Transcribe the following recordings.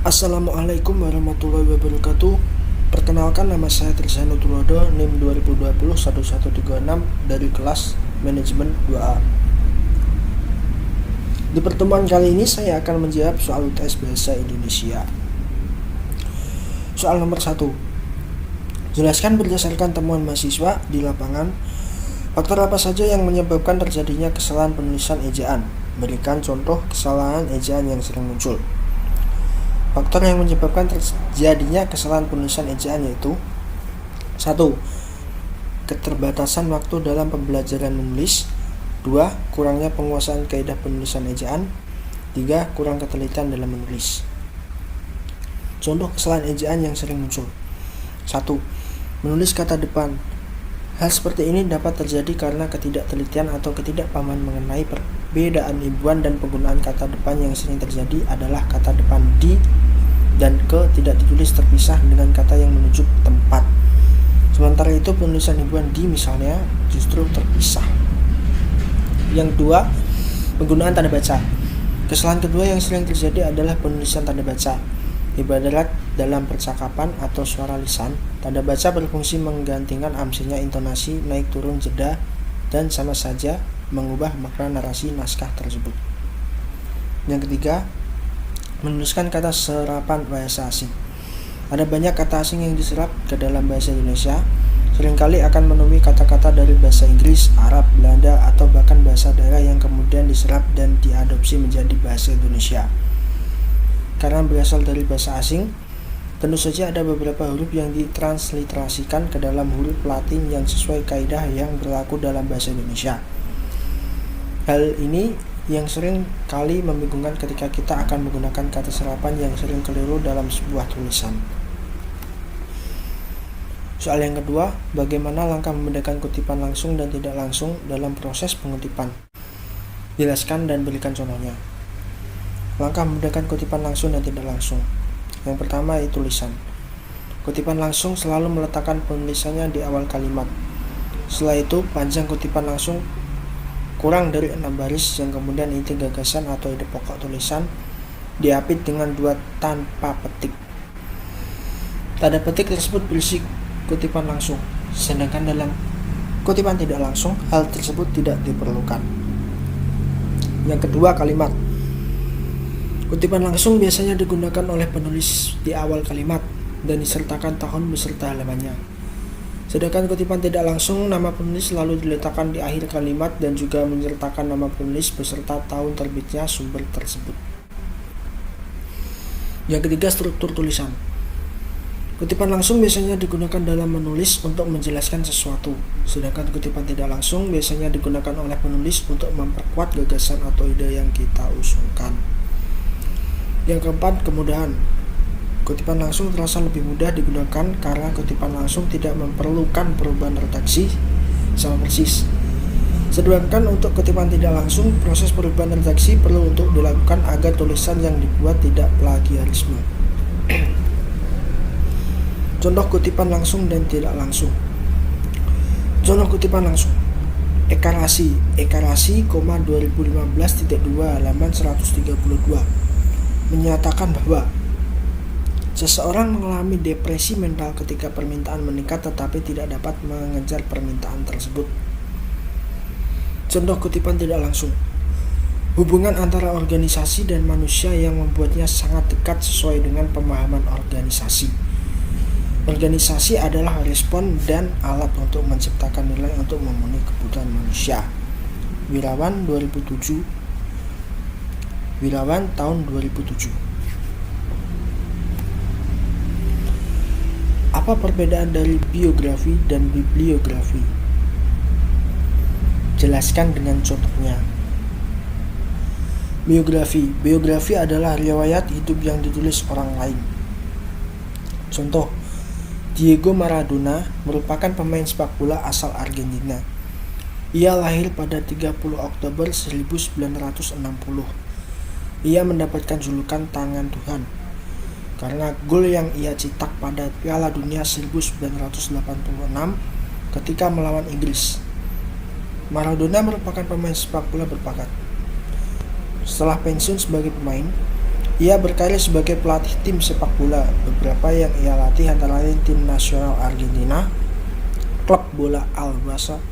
Assalamualaikum warahmatullahi wabarakatuh. Perkenalkan, nama saya Trishan Nutulodo, NIM 2020-1136 dari kelas Manajemen 2A. Di pertemuan kali ini saya akan menjawab soal UTS Bahasa Indonesia. Soal nomor 1. Jelaskan berdasarkan temuan mahasiswa di lapangan faktor apa saja yang menyebabkan terjadinya kesalahan penulisan ejaan. Berikan contoh kesalahan ejaan yang sering muncul. Faktor yang menyebabkan terjadinya kesalahan penulisan ejaan yaitu 1. Keterbatasan waktu dalam pembelajaran menulis. 2. Kurangnya penguasaan kaidah penulisan ejaan. 3. Kurang ketelitian dalam menulis. Contoh kesalahan ejaan yang sering muncul. 1. Menulis kata depan. Hal seperti ini dapat terjadi karena ketidaktelitian atau ketidakpahaman mengenai perbedaan imbuhan dan penggunaan kata depan. Yang sering terjadi adalah kata depan di dan ke tidak ditulis terpisah dengan kata yang menunjuk tempat. Sementara itu penulisan imbuhan di misalnya justru terpisah. Yang kedua, penggunaan tanda baca. Kesalahan kedua yang sering terjadi adalah penulisan tanda baca. Ibarat dalam percakapan atau suara lisan, tanda baca berfungsi menggantikan absennya intonasi, naik turun jeda, dan sama saja mengubah makna narasi naskah tersebut. Yang ketiga, menuliskan kata serapan bahasa asing. Ada banyak kata asing yang diserap ke dalam bahasa Indonesia. Seringkali akan menemui kata-kata dari bahasa Inggris, Arab, Belanda, atau bahkan bahasa daerah yang kemudian diserap dan diadopsi menjadi bahasa Indonesia. Karena berasal dari bahasa asing, tentu saja ada beberapa huruf yang ditransliterasikan ke dalam huruf Latin yang sesuai kaidah yang berlaku dalam bahasa Indonesia. Hal ini yang sering kali membingungkan ketika kita akan menggunakan kata serapan yang sering keliru dalam sebuah tulisan. Soal yang kedua, bagaimana langkah membedakan kutipan langsung dan tidak langsung dalam proses pengutipan? Jelaskan dan berikan contohnya. Langkah membedakan kutipan langsung dan tidak langsung. Yang pertama yaitu tulisan. Kutipan langsung selalu meletakkan penulisannya di awal kalimat. Setelah itu, panjang kutipan langsung kurang dari 6 baris yang kemudian inti gagasan atau ide pokok tulisan diapit dengan 2 tanpa petik. Tanda petik tersebut berisi kutipan langsung, sedangkan dalam kutipan tidak langsung hal tersebut tidak diperlukan. Yang kedua, kalimat. Kutipan langsung biasanya digunakan oleh penulis di awal kalimat dan disertakan tahun beserta halamannya. Sedangkan kutipan tidak langsung, nama penulis selalu diletakkan di akhir kalimat dan juga menyertakan nama penulis beserta tahun terbitnya sumber tersebut. Yang ketiga, struktur tulisan. Kutipan langsung biasanya digunakan dalam menulis untuk menjelaskan sesuatu, sedangkan kutipan tidak langsung biasanya digunakan oleh penulis untuk memperkuat gagasan atau ide yang kita usulkan. Yang keempat, kemudahan. Kutipan langsung terasa lebih mudah digunakan karena kutipan langsung tidak memerlukan perubahan redaksi sama persis. Sedangkan untuk kutipan tidak langsung, proses perubahan redaksi perlu untuk dilakukan agar tulisan yang dibuat tidak plagiarisme. Contoh kutipan langsung dan tidak langsung. Contoh kutipan langsung. Ekarasi 2015.2 halaman 132 menyatakan bahwa seseorang mengalami depresi mental ketika permintaan meningkat tetapi tidak dapat mengejar permintaan tersebut. Contoh kutipan tidak langsung. Hubungan antara organisasi dan manusia yang membuatnya sangat dekat sesuai dengan pemahaman organisasi. Organisasi adalah respon dan alat untuk menciptakan nilai untuk memenuhi kebutuhan manusia. Wirawan tahun 2007. Apa perbedaan dari biografi dan bibliografi? Jelaskan dengan contohnya. Biografi adalah riwayat hidup yang ditulis orang lain. Contoh, Diego Maradona merupakan pemain sepak bola asal Argentina. Ia lahir pada 30 Oktober 1960. Ia mendapatkan julukan tangan Tuhan karena gol yang ia cetak pada Piala Dunia 1986 ketika melawan Inggris. Maradona merupakan pemain sepak bola berbakat. Setelah pensiun sebagai pemain, Ia berkarir sebagai pelatih tim sepak bola. Beberapa yang ia latih antara lain tim nasional Argentina, klub bola Al-Barça,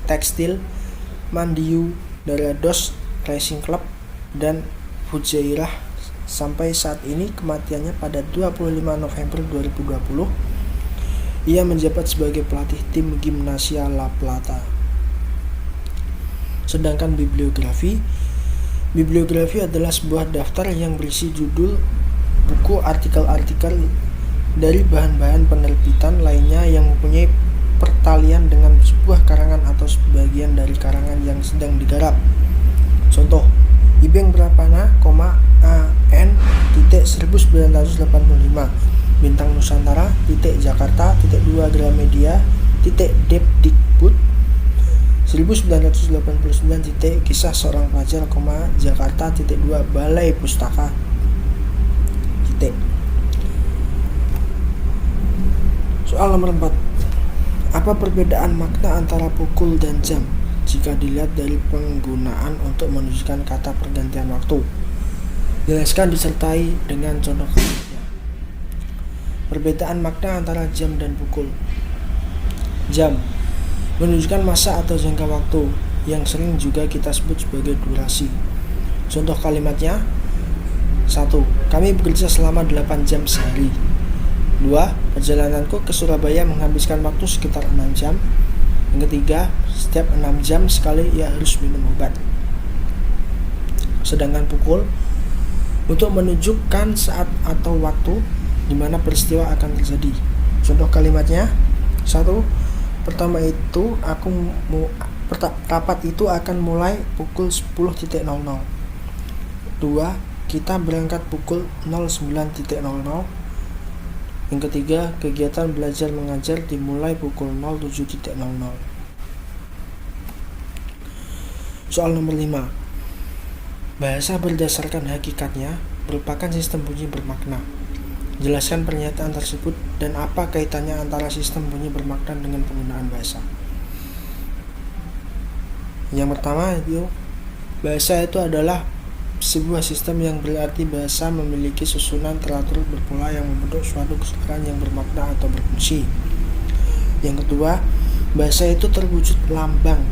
Tekstil, Mandiu, Dorados Racing Club, dan Fujairah. Sampai saat ini kematiannya pada 25 November 2020. Ia menjabat sebagai pelatih tim Gimnasia La Plata. Sedangkan bibliografi adalah sebuah daftar yang berisi judul buku, artikel-artikel dari bahan-bahan penerbitan lainnya yang mempunyai pertalian dengan sebuah karangan atau sebagian dari karangan yang sedang digarap. Contoh, Ibeng Prapana, AN 1985, Bintang Nusantara, Jakarta, 2 Gramedia, Depdikbud 1989, Kisah Seorang Pelajar, Jakarta, 2 Balai Pustaka, Soal nomor 4. Apa perbedaan makna antara pukul dan jam jika dilihat dari penggunaan untuk menunjukkan kata pergantian waktu? Jelaskan disertai dengan contoh kasusnya. Perbedaan makna antara jam dan pukul. Jam menunjukkan masa atau jangka waktu yang sering juga kita sebut sebagai durasi. Contoh kalimatnya: 1. Kami bekerja selama 8 jam sehari. 2. Perjalananku ke Surabaya menghabiskan waktu sekitar 6 jam. Yang ketiga, setiap 6 jam sekali ia harus minum obat. Sedangkan pukul untuk menunjukkan saat atau waktu di mana peristiwa akan terjadi. Contoh kalimatnya: 1. Rapat itu akan mulai pukul 10.00. 2. Kita berangkat pukul 09.00. Yang ketiga, kegiatan belajar mengajar dimulai pukul 07.00. Soal nomor 5. Bahasa berdasarkan hakikatnya merupakan sistem bunyi bermakna. Jelaskan pernyataan tersebut dan apa kaitannya antara sistem bunyi bermakna dengan penggunaan bahasa. Yang pertama itu, bahasa itu adalah sebuah sistem yang berarti bahasa memiliki susunan teratur berpola yang membentuk suatu keseluruhan yang bermakna atau berfungsi. Yang kedua, bahasa itu terwujud lambang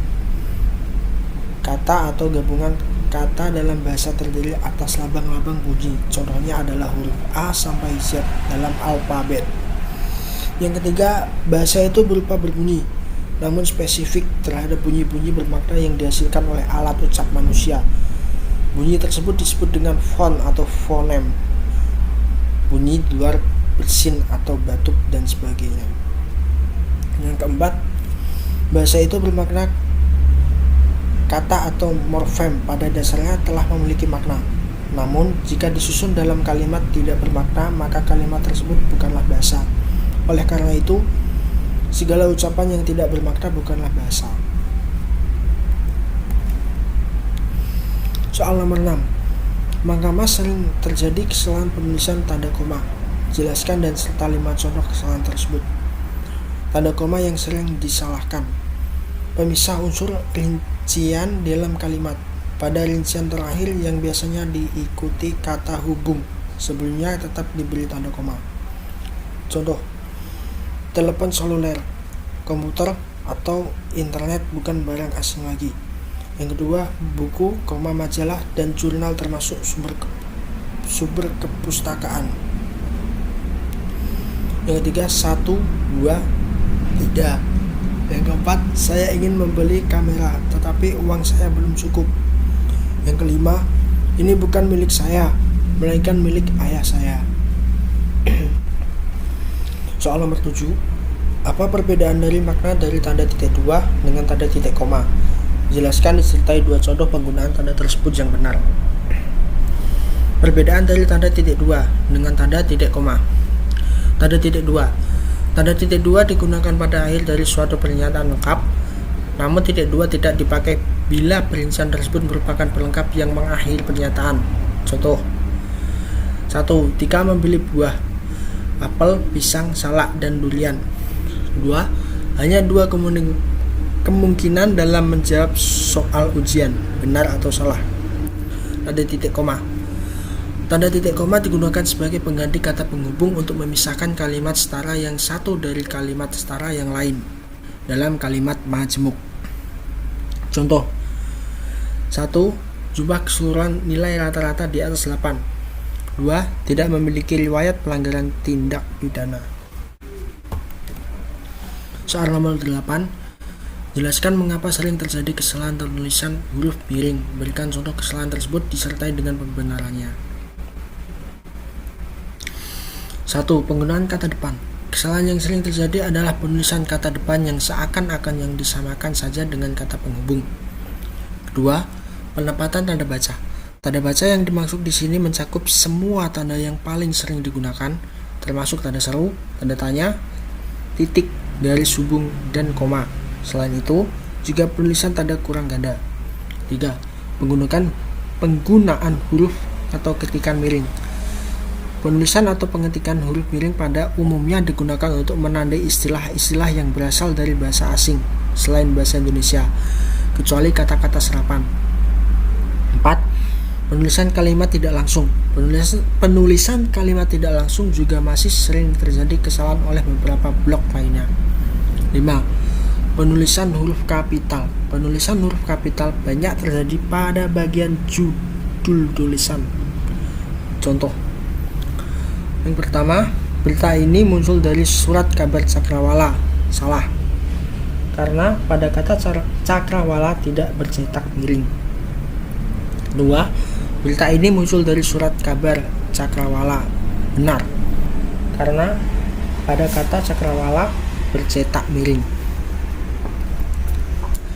kata atau gabungan kata dalam bahasa terdiri atas lambang-lambang bunyi. Contohnya adalah huruf A sampai Z dalam alfabet. Yang ketiga, bahasa itu berupa berbunyi, namun spesifik terhadap bunyi-bunyi bermakna yang dihasilkan oleh alat ucap manusia. Bunyi tersebut disebut dengan font atau fonem. Bunyi di luar bersin atau batuk dan sebagainya. Yang keempat, bahasa itu bermakna kata atau morfem pada dasarnya telah memiliki makna. Namun, jika disusun dalam kalimat tidak bermakna, maka kalimat tersebut bukanlah bahasa. Oleh karena itu, segala ucapan yang tidak bermakna bukanlah bahasa. Soal nomor 6. Mengapa sering terjadi kesalahan penulisan tanda koma? Jelaskan dan serta 5 contoh kesalahan tersebut. Tanda koma yang sering disalahkan. Pemisah unsur rincian dalam kalimat. Pada rincian terakhir yang biasanya diikuti kata hubung, sebelumnya tetap diberi tanda koma. Contoh: telepon seluler, komputer, atau internet bukan barang asing lagi. Yang kedua, buku, majalah, dan jurnal termasuk sumber kepustakaan. Yang ketiga, 1, 2, 3. Yang keempat, saya ingin membeli kamera, tetapi uang saya belum cukup. Yang kelima, ini bukan milik saya, melainkan milik ayah saya. Soal nomor 7. Apa perbedaan dari makna dari tanda titik 2 dengan tanda titik koma? Jelaskan disertai 2 contoh penggunaan tanda tersebut yang benar. Perbedaan dari tanda titik 2 dengan tanda titik koma. Tanda titik 2. Tanda titik 2 digunakan pada akhir dari suatu pernyataan lengkap, namun titik 2 tidak dipakai bila perincian tersebut merupakan pelengkap yang mengakhiri pernyataan. Contoh: 1. Tika membeli buah, apel, pisang, salak, dan durian. 2. Hanya 2 kemungkinan dalam menjawab soal ujian, benar atau salah. Tanda titik koma. Tanda titik koma digunakan sebagai pengganti kata penghubung untuk memisahkan kalimat setara yang satu dari kalimat setara yang lain dalam kalimat majemuk. Contoh: 1. Jumlah keseluruhan nilai rata-rata di atas 8. 2. Tidak memiliki riwayat pelanggaran tindak pidana. Soal nomor 8. Jelaskan mengapa sering terjadi kesalahan penulisan huruf miring. Berikan contoh kesalahan tersebut disertai dengan pembenarannya. 1. Penggunaan kata depan. Kesalahan yang sering terjadi adalah penulisan kata depan yang seakan-akan yang disamakan saja dengan kata penghubung. 2. Penempatan tanda baca. Tanda baca yang dimaksud di sini mencakup semua tanda yang paling sering digunakan, termasuk tanda seru, tanda tanya, titik, garis hubung, dan koma. Selain itu, juga penulisan tanda kurang ganda. 3. Penggunaan huruf atau ketikan miring. Penulisan atau pengetikan huruf miring pada umumnya digunakan untuk menandai istilah-istilah yang berasal dari bahasa asing selain bahasa Indonesia, kecuali kata-kata serapan. 4. Penulisan kalimat tidak langsung. Penulisan kalimat tidak langsung juga masih sering terjadi kesalahan oleh beberapa blok lainnya. 5. Penulisan huruf kapital. Penulisan huruf kapital banyak terjadi pada bagian judul tulisan. Contoh: yang pertama, berita ini muncul dari surat kabar Cakrawala. Salah, karena pada kata Cakrawala tidak bercetak miring. 2. Berita ini muncul dari surat kabar Cakrawala. Benar, karena pada kata Cakrawala bercetak miring.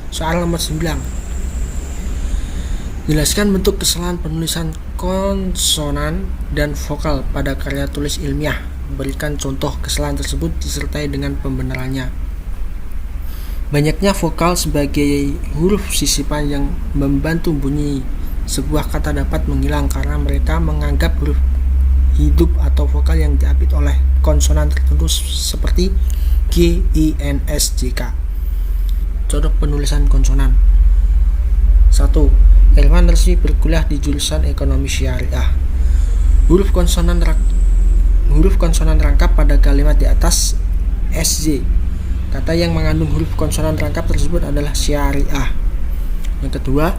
Soal nomor 9. Jelaskan bentuk kesalahan penulisan konsonan dan vokal pada karya tulis ilmiah. Berikan contoh kesalahan tersebut disertai dengan pembenarannya. Banyaknya vokal sebagai huruf sisipan yang membantu bunyi sebuah kata dapat menghilang karena mereka menganggap huruf hidup atau vokal yang diapit oleh konsonan tertentu seperti G, I, N, S, J, K. Contoh penulisan konsonan. 1. Irfan resmi berkuliah di jurusan ekonomi syariah. Huruf konsonan rangkap pada kalimat di atas SJ. Kata yang mengandung huruf konsonan rangkap tersebut adalah syariah. Yang kedua,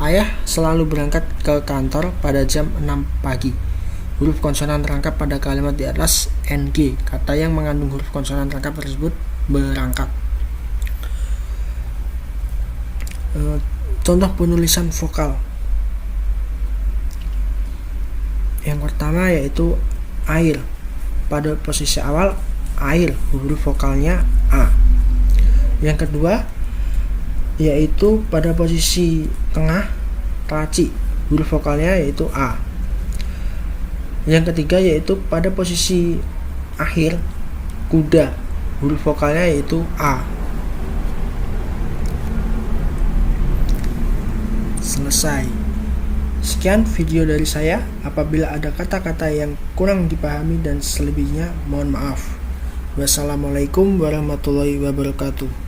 ayah selalu berangkat ke kantor pada jam 6 pagi. Huruf konsonan rangkap pada kalimat di atas NG. Kata yang mengandung huruf konsonan rangkap tersebut berangkat. Contoh penulisan vokal. Yang pertama yaitu air. Pada posisi awal air, huruf vokalnya A. Yang kedua yaitu pada posisi tengah raci, huruf vokalnya yaitu A. Yang ketiga yaitu pada posisi akhir kuda, huruf vokalnya yaitu A. Selesai. Sekian video dari saya. Apabila ada kata-kata yang kurang dipahami dan selebihnya mohon maaf. Wassalamualaikum warahmatullahi wabarakatuh.